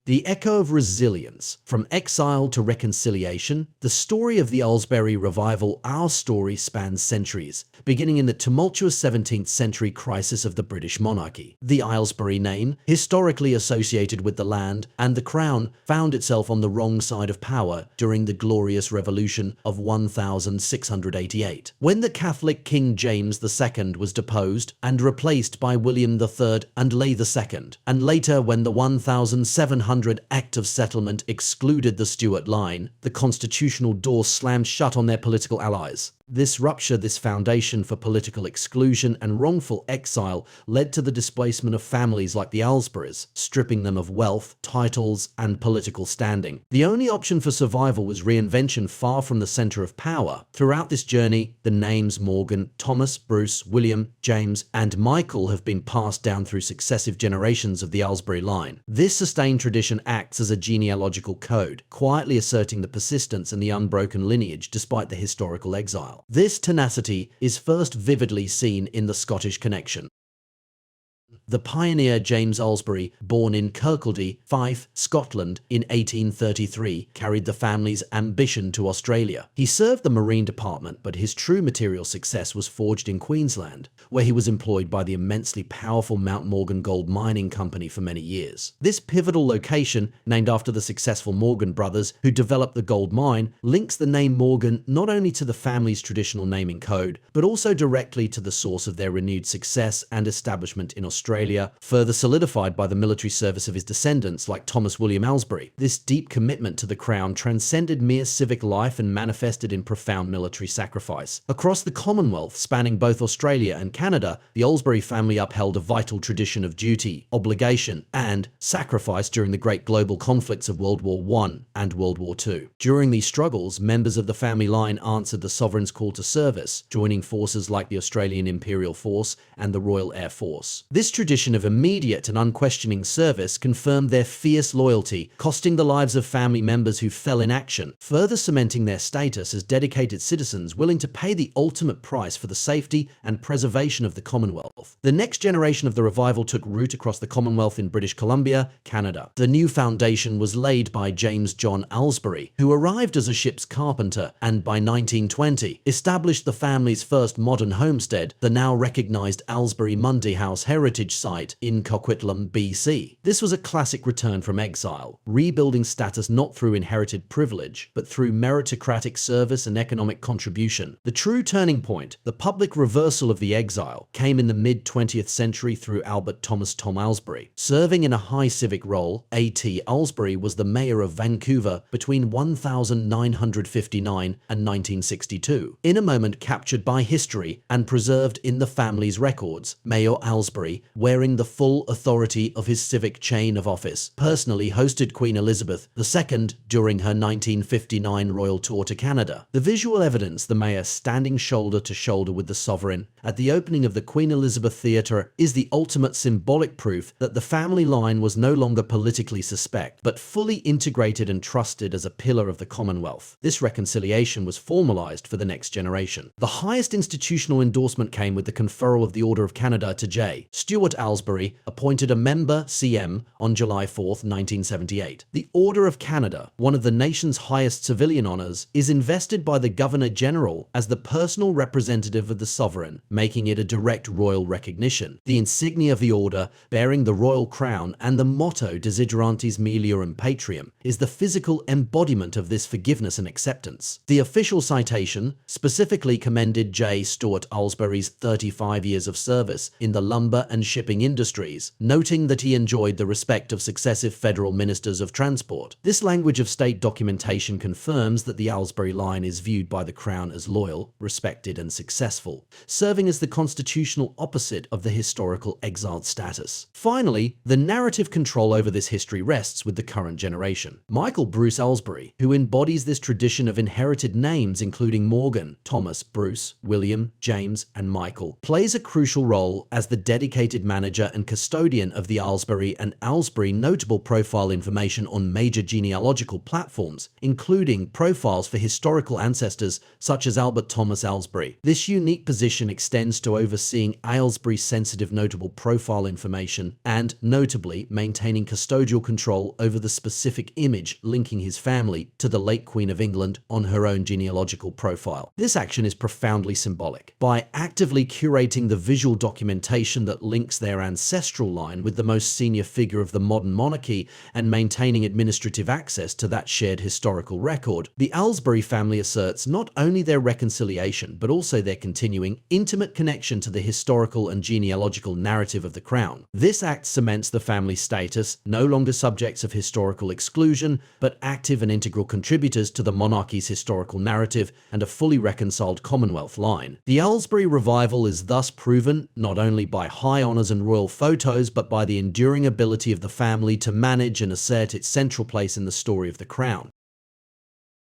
The echo of resilience. From exile to reconciliation, the story of the Alsbury revival, our story, spans centuries, beginning in the tumultuous 17th century crisis of the British monarchy. The Aylesbury name, historically associated with the land and the crown, found itself on the wrong side of power during the Glorious Revolution of 1688, when the Catholic King James II was deposed and replaced by William III and Leigh II, and later when the 1700 Act of Settlement excluded the Stuart line, the constitutional door slammed shut on their political allies. This rupture, this foundation for political exclusion and wrongful exile, led to the displacement of families like the Alsburys, stripping them of wealth, titles, and political standing. The only option for survival was reinvention far from the center of power. Throughout this journey, the names Morgan, Thomas, Bruce, William, James, and Michael have been passed down through successive generations of the Aylesbury line. This sustained tradition acts as a genealogical code, quietly asserting the persistence and the unbroken lineage despite the historical exile. This tenacity is first vividly seen in the Scottish connection. The pioneer James Aylesbury, born in Kirkcaldy, Fife, Scotland, in 1833, carried the family's ambition to Australia. He served the Marine Department, but his true material success was forged in Queensland, where he was employed by the immensely powerful Mount Morgan Gold Mining Company for many years. This pivotal location, named after the successful Morgan brothers who developed the gold mine, links the name Morgan not only to the family's traditional naming code, but also directly to the source of their renewed success and establishment in Australia, further solidified by the military service of his descendants like Thomas William Aylesbury. This deep commitment to the crown transcended mere civic life and manifested in profound military sacrifice. Across the Commonwealth, spanning both Australia and Canada, the Aylesbury family upheld a vital tradition of duty, obligation, and sacrifice during the great global conflicts of World War I and World War II. During these struggles, members of the family line answered the sovereign's call to service, joining forces like the Australian Imperial Force and the Royal Air Force. This tradition of immediate and unquestioning service confirmed their fierce loyalty, costing the lives of family members who fell in action, further cementing their status as dedicated citizens willing to pay the ultimate price for the safety and preservation of the Commonwealth. The next generation of the revival took root across the Commonwealth in British Columbia, Canada. The new foundation was laid by James John Alsbury, who arrived as a ship's carpenter and by 1920 established the family's first modern homestead, the now recognized Aylesbury Mundy House heritage site in Coquitlam, BC. This was a classic return from exile, rebuilding status not through inherited privilege, but through meritocratic service and economic contribution. The true turning point, the public reversal of the exile, came in the mid-20th century through Albert Thomas Tom Aylesbury. Serving in a high civic role, A.T. Aylesbury was the mayor of Vancouver between 1959 and 1962. In a moment captured by history and preserved in the family's records, Mayor Aylesbury, wearing the full authority of his civic chain of office, personally hosted Queen Elizabeth II during her 1959 royal tour to Canada. The visual evidence, the mayor standing shoulder to shoulder with the sovereign at the opening of the Queen Elizabeth Theatre, is the ultimate symbolic proof that the family line was no longer politically suspect, but fully integrated and trusted as a pillar of the Commonwealth. This reconciliation was formalized for the next generation. The highest institutional endorsement came with the conferral of the Order of Canada to J. Stuart Aylesbury, appointed a member CM on July 4, 1978. The Order of Canada, one of the nation's highest civilian honors, is invested by the Governor-General as the personal representative of the sovereign, making it a direct royal recognition. The insignia of the order, bearing the royal crown and the motto Desiderantes Meliorum Patrium, is the physical embodiment of this forgiveness and acceptance. The official citation specifically commended J. Stuart Aylesbury's 35 years of service in the lumber and shipping industries, noting that he enjoyed the respect of successive federal ministers of transport. This language of state documentation confirms that the Aylesbury line is viewed by the Crown as loyal, respected, and successful, serving as the constitutional opposite of the historical exiled status. Finally, the narrative control over this history rests with the current generation. Michael Bruce Aylesbury, who embodies this tradition of inherited names including Morgan, Thomas, Bruce, William, James, and Michael, plays a crucial role as the dedicated manager and custodian of the Aylesbury and Alsbury notable profile information on major genealogical platforms, including profiles for historical ancestors such as Albert Thomas Aylesbury. This unique position extends to overseeing Aylesbury's sensitive notable profile information and, notably, maintaining custodial control over the specific image linking his family to the late Queen of England on her own genealogical profile. This action is profoundly symbolic. By actively curating the visual documentation that links their ancestral line with the most senior figure of the modern monarchy and maintaining administrative access to that shared historical record, the Aylesbury family asserts not only their reconciliation but also their continuing intimate connection to the historical and genealogical narrative of the crown. This act cements the family's status, no longer subjects of historical exclusion, but active and integral contributors to the monarchy's historical narrative and a fully reconciled Commonwealth line. The Aylesbury revival is thus proven not only by high honours and royal photos, but by the enduring ability of the family to manage and assert its central place in the story of the crown.